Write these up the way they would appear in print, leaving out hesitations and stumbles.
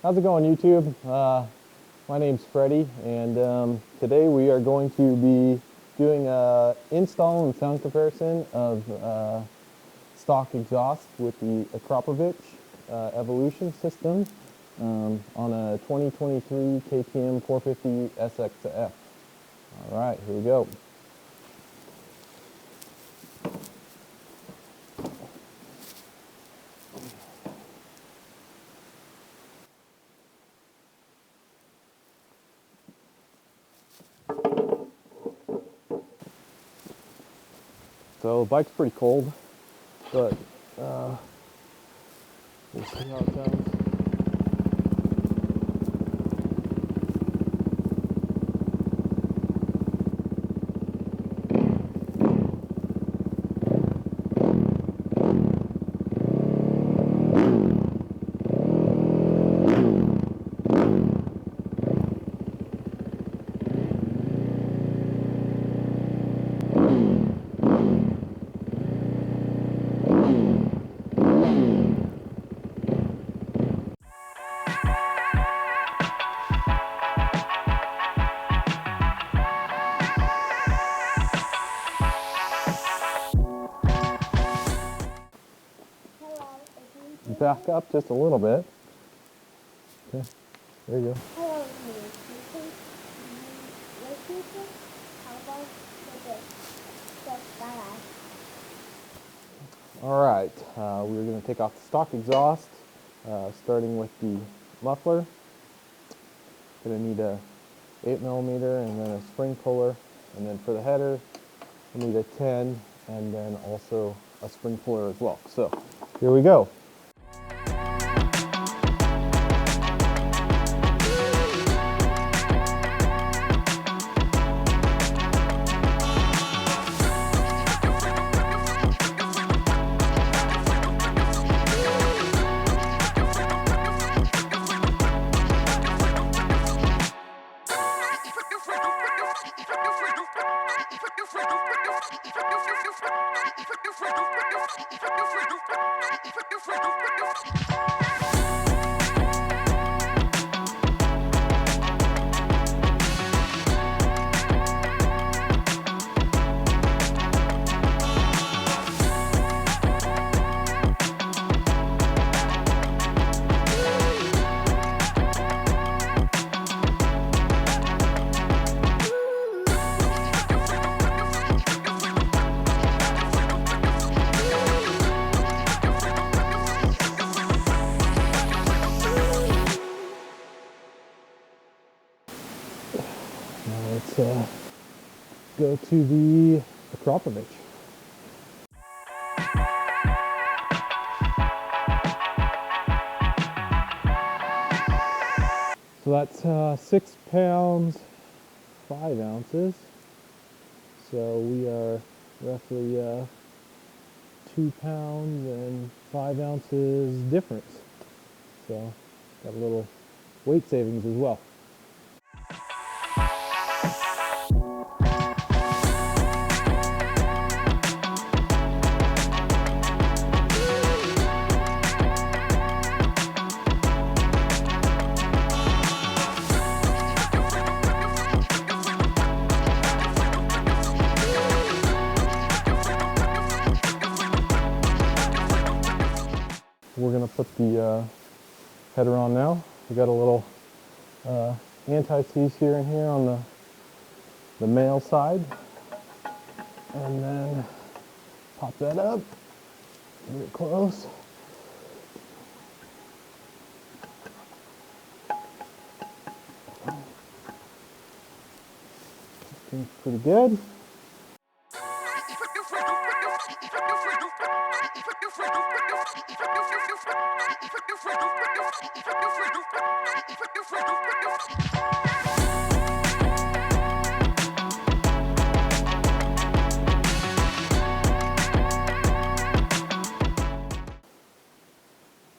How's it going, YouTube? My name's Freddie, and today we are going to be doing a install and sound comparison of stock exhaust with the Akrapovic Evolution system on a 2023 KTM 450 SXF. All right, here we go. So the bike's pretty cold, but we'll see how it sounds. Back up just a little bit. Okay, there you go. Hello, how about All right, we're going to take off the stock exhaust, starting with the muffler. Going to need a 8mm and then a spring puller, and then for the header, we need a 10 and then also a spring puller as well. So here we go. Now let's go to the Akrapovic. So that's 6 pounds, 5 ounces. So we are roughly 2 pounds and 5 ounces difference. So got a little weight savings as well. We're going to put the header on now. We got a little anti-seize here and here on the male side, and then pop that up, get it close. Seems pretty good.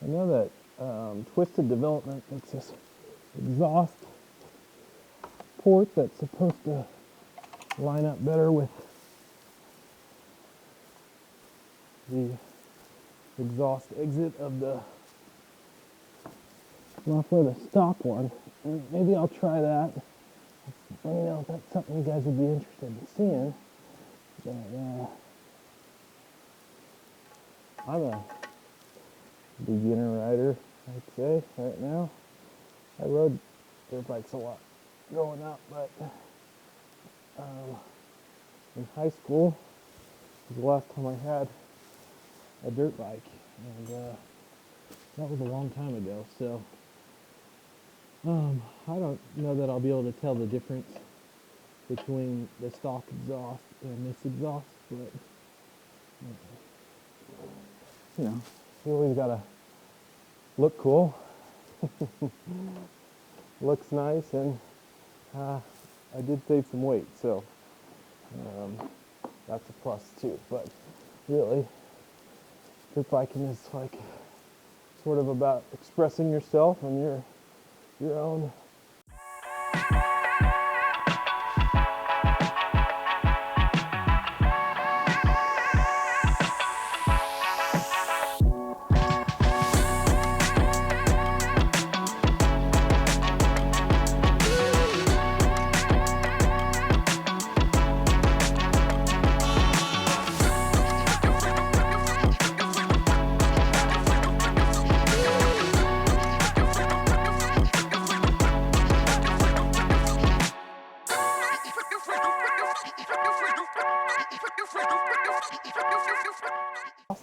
I know that twisted development makes this exhaust port that's supposed to line up better with the exhaust exit of the off with a stock one. Maybe I'll try that. Let me know if that's something you guys would be interested in seeing. But, I'm a beginner rider, I'd say, right now. I rode dirt bikes a lot growing up, but in high school was the last time I had a dirt bike, and that was a long time ago. So I don't know that I'll be able to tell the difference between the stock exhaust and this exhaust, but you know, you always gotta look cool. Looks nice, and I did save some weight, so that's a plus too. But really, dirt biking is like sort of about expressing yourself and your own.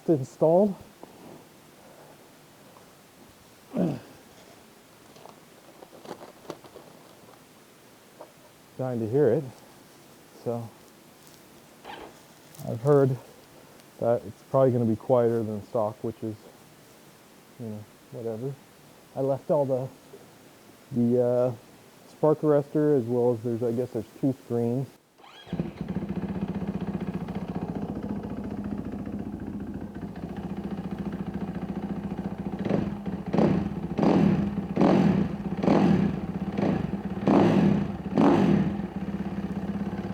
Installed. Dying to hear it. So I've heard that it's probably going to be quieter than stock, which is, whatever. I left all the spark arrestor, as well as I guess there's two screens.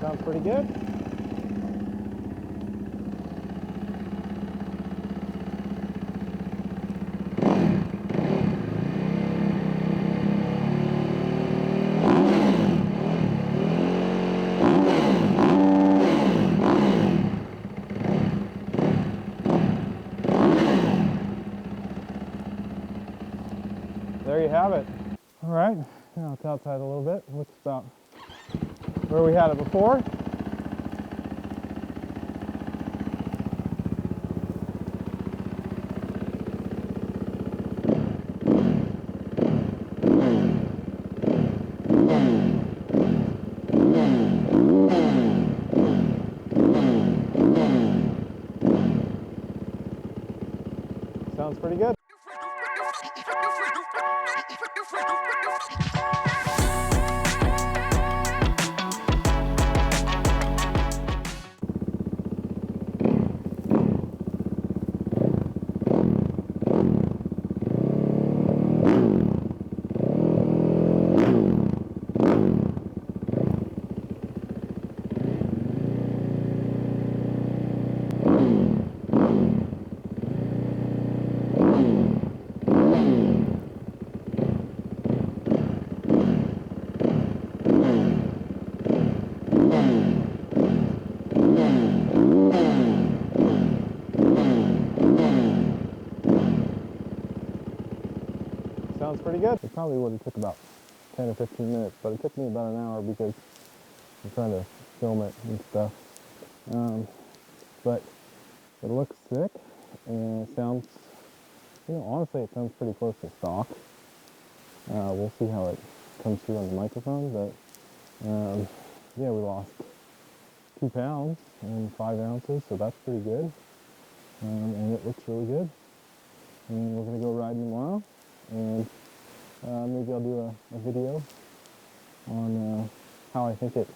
Sounds pretty good. There you have it. All right, now it's outside a little bit. It looks about where we had it before. Sounds pretty good. Sounds pretty good. It probably would have took about 10 or 15 minutes, but it took me about an hour because I'm trying to film it and stuff. But it looks sick, and it sounds, honestly it sounds pretty close to stock. We'll see how it comes through on the microphone, but yeah, we lost 2 pounds and 5 ounces, so that's pretty good. And it looks really good. And we're gonna go riding tomorrow, and maybe I'll do a video on how I think it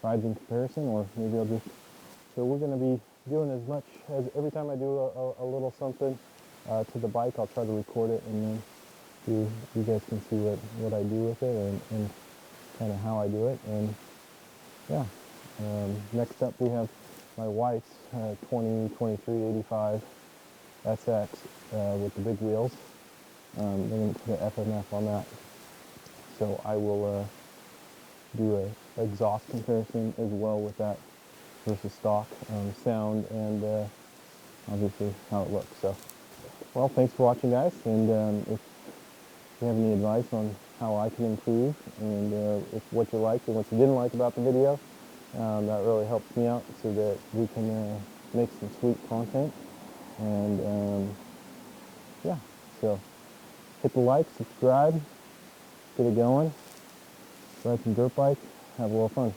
rides in comparison, or maybe I'll just, so we're gonna be doing as much as, every time I do a little something to the bike, I'll try to record it, and then you guys can see what I do with it, and kind of how I do it. And yeah, next up we have my wife's 2023 85 SX with the big wheels, they're going to put an FMF on that. So I will do a exhaust comparison as well with that versus stock sound and obviously how it looks. So, well, thanks for watching, guys. And if you have any advice on how I can improve and if what you liked and what you didn't like about the video, that really helps me out so that we can make some sweet content. And yeah, so hit the like, subscribe, get it going, ride some dirt bike, have a little fun.